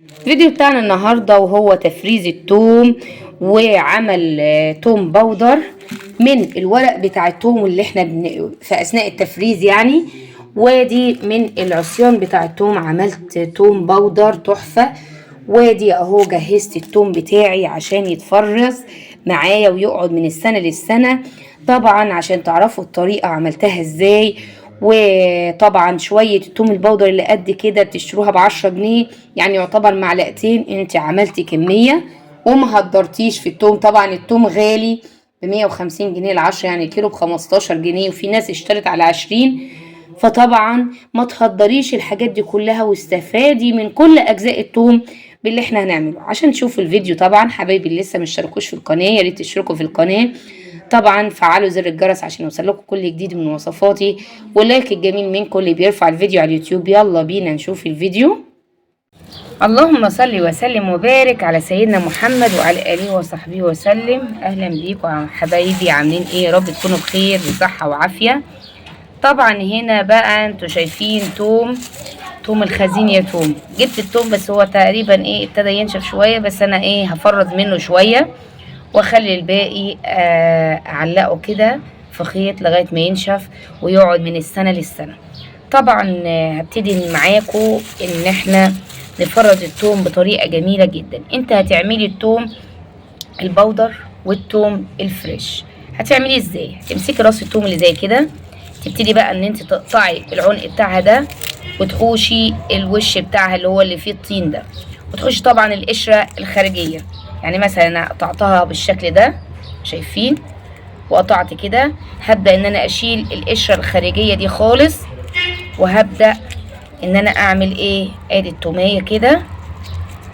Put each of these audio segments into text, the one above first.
الفيديو بتاعنا النهارده وهو تفريز التوم وعمل توم باودر من الورق بتاع التوم اللي احنا في اثناء التفريز يعني. ودي من العصيان بتاع التوم عملت توم باودر تحفة. ودي اهو جهزت التوم بتاعي عشان يتفرز معايا ويقعد من السنة للسنة. طبعا عشان تعرفوا الطريقة عملتها ازاي. وطبعا شوية التوم البودر اللي قد كده بتشتروها ب10 جنيه، يعني يعتبر معلقتين. انت عملتي كمية وما هدرتيش في التوم. طبعا التوم غالي ب150 جنيه العشرة، يعني كيلو ب15 جنيه، وفي ناس اشترت على 20. فطبعا ما تهدريش الحاجات دي كلها واستفادي من كل اجزاء التوم باللي احنا هنعمله. عشان تشوفوا الفيديو طبعا حبايبي اللي لسه مشتركوش في القناة يا ريت تشتركوا في القناة. طبعا فعلوا زر الجرس عشان يوصلكوا كل جديد من وصفاتي، واللايك الجميل منكم اللي بيرفع الفيديو على اليوتيوب. يلا بينا نشوف الفيديو. اللهم صل وسلم وبارك على سيدنا محمد وعلى اله وصحبه وسلم. اهلا بيكم حبايبي، عاملين ايه؟ يا رب تكونوا بخير بصحه وعافيه. طبعا هنا بقى انتوا شايفين توم الخزين يا توم. جبت التوم بس هو تقريبا ابتدى ينشف شويه، بس انا هفرز منه شويه واخلي الباقي اعلقه كده في خيط لغايه ما ينشف ويقعد من السنه للسنه. طبعا هبتدي معاكم ان احنا نفرز التوم بطريقه جميله جدا. انت هتعملي التوم البودر والتوم الفريش. هتعملي ازاي؟ هتمسكي راس التوم اللي زي كده، تبتدي بقى ان انت تقطعي العنق بتاعها ده وتحوشي الوش بتاعها اللي هو اللي فيه الطين ده، وتحوشي طبعا القشره الخارجيه. يعني مثلا انا قطعتها بالشكل ده شايفين، وقطعت كده. هبدا ان انا اشيل القشره الخارجيه دي خالص، وهبدا ان انا اعمل ادي التوميه كده.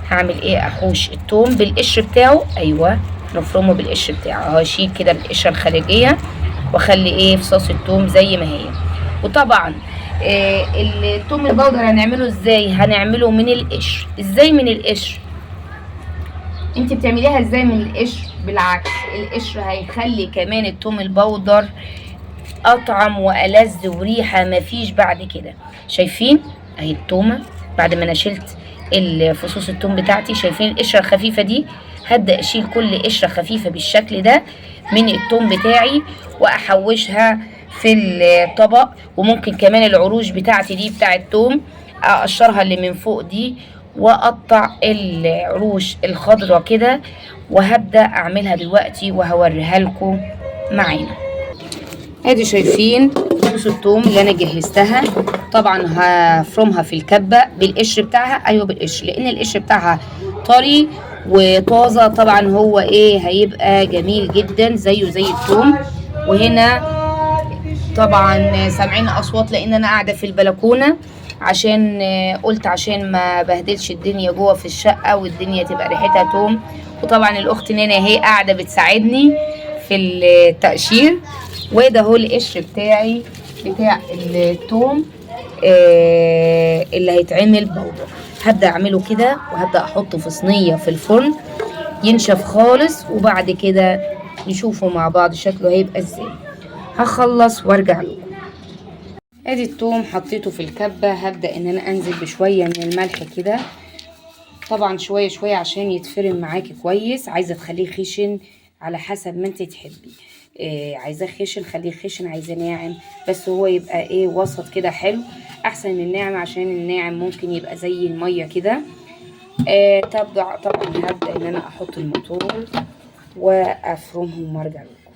هعمل احوش التوم بالقشر بتاعه، ايوه نفرمه بالقشر بتاعه اهو. اشيل كده القشره الخارجيه واخلي فصاص التوم زي ما هي. وطبعا التوم البودر هنعمله ازاي؟ هنعمله من القشر. ازاي من القشر؟ انت بتعمليها ازاي من القشر؟ بالعكس، القشر هيخلي كمان التوم البودر اطعم والذ وريحه مفيش بعد كده. شايفين اهي التومه بعد ما انا شلت الفصوص التوم بتاعتي، شايفين القشره الخفيفه دي؟ هبدا اشيل كل قشره خفيفه بالشكل ده من التوم بتاعي واحوشها في الطبق. وممكن كمان العروش بتاعتي دي بتاع التوم اقشرها اللي من فوق دي واقطع العروش الخضراء كده، وهبدا اعملها دلوقتي وهوريها لكم معانا. ادي شايفين فصوص الثوم اللي انا جهزتها. طبعا هفرمها في الكبه بالقشر بتاعها، ايوه بالقشر، لان القشر بتاعها طري وطازه. طبعا هو هيبقى جميل جدا زيه زي الثوم. وهنا طبعا سامعين اصوات لان انا قاعده في البلكونه، عشان قلت عشان ما بهدلش الدنيا جوه في الشقه والدنيا تبقى ريحتها توم. وطبعا الاخت نانا هي قاعده بتساعدني في التقشير. وده هو القشر بتاعي بتاع التوم اللي هيتعمل بودر. هبدا اعمله كده وهبدا احطه في صينيه في الفرن ينشف خالص، وبعد كده نشوفه مع بعض شكله هيبقى ازاي. هخلص وارجع لكم. ادي التوم حطيته في الكبه. هبدا ان انا انزل بشويه من الملح كده، طبعا شويه شويه عشان يتفرم معاكي كويس. عايزه تخليه خشن على حسب ما انت تحبي. عايزاه خشن خليه خشن، عايزاه ناعم بس هو يبقى وسط كده حلو، احسن من الناعم عشان الناعم ممكن يبقى زي الميه كده. طبعا هبدا ان انا احط الموتور وافرمهم وارجع لكم.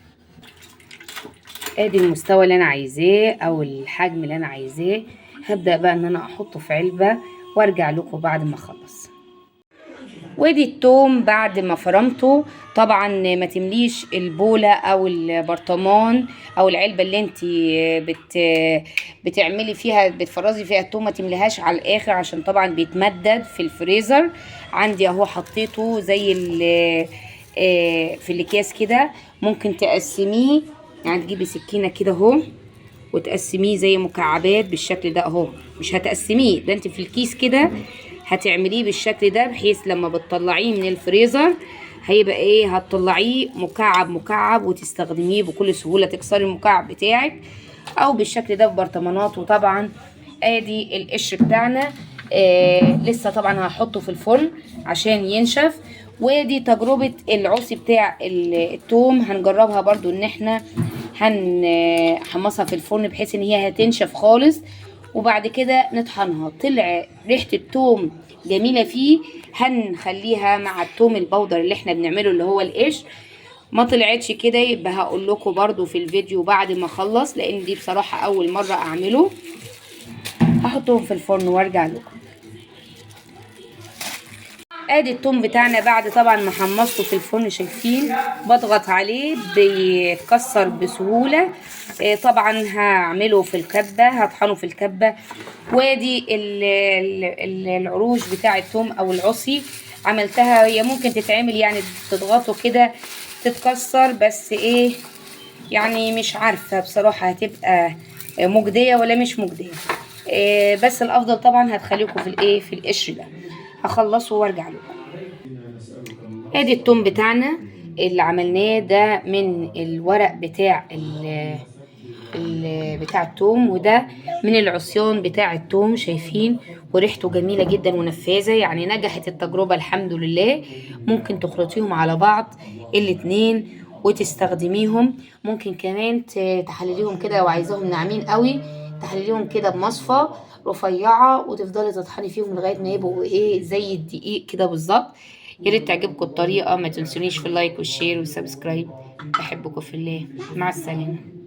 ادي المستوى اللي انا عايزاه او الحجم اللي انا عايزاه. هبدا بقى ان انا احطه في علبه وارجع لكم بعد ما اخلص. وادي التوم بعد ما فرمته. طبعا ما تمليش البوله او البرطمان او العلبه اللي انت بتعملي فيها بتفرزي فيها التوم، ما تمليهاش على الاخر عشان طبعا بيتمدد في الفريزر. عندي اهو حطيته زي في الاكياس كده. ممكن تقسميه، يعني تجيبي سكينه كده اهو وتقسميه زي مكعبات بالشكل ده اهو. مش هتقسميه ده، انت في الكيس كده هتعمليه بالشكل ده، بحيث لما بتطلعيه من الفريزر هيبقى هتطلعيه مكعب مكعب وتستخدميه بكل سهولة. تكسري المكعب بتاعك او بالشكل ده في برطمانات. وطبعا ادي القشر بتاعنا لسه طبعا هحطه في الفرن عشان ينشف. ودي تجربة العصي بتاع التوم، هنجربها برضو ان احنا هنحمصها في الفرن بحيث ان هي هتنشف خالص، وبعد كده نطحنها. طلع ريحة التوم جميلة فيه، هنخليها مع التوم البودر اللي احنا بنعمله اللي هو القشر. ما طلعتش كده يبقى هقول لكم برضو في الفيديو بعد ما اخلص، لان دي بصراحة اول مرة اعمله. هحطهم في الفرن وارجع لكم. ادي التوم بتاعنا بعد طبعا ما حمصته في الفرن، شايفين بضغط عليه بيتكسر بسهولة. طبعا هعمله في الكبة، هطحنه في الكبة. وادي العروش بتاع التوم او العصي عملتها، هي ممكن تتعمل يعني تضغطه كده تتكسر، بس ايه يعني مش عارفة بصراحة هتبقى مجدية ولا مش مجدية. بس الافضل طبعا هتخليكم في الايه في القشر ده. هخلصه وارجع لكم. ادي التوم بتاعنا اللي عملناه ده من الورق بتاع بتاع التوم، وده من العصيان بتاع التوم، شايفين وريحته جميلة جدا ونفاذة، يعني نجحت التجربة الحمد لله. ممكن تخلطيهم على بعض الاتنين وتستخدميهم. ممكن كمان تحلليهم كده لو عايزاهم ناعمين قوي، تحلليهم كده بمصفى رفيعة وتفضلي تطحني فيهم لغاية ما يبقوا ايه زي الدقيق كده بالظبط. يا ريت تعجبكم الطريقة، ما تنسونيش في اللايك والشير والسبسكرايب. بحبكم في الله، مع السلامة.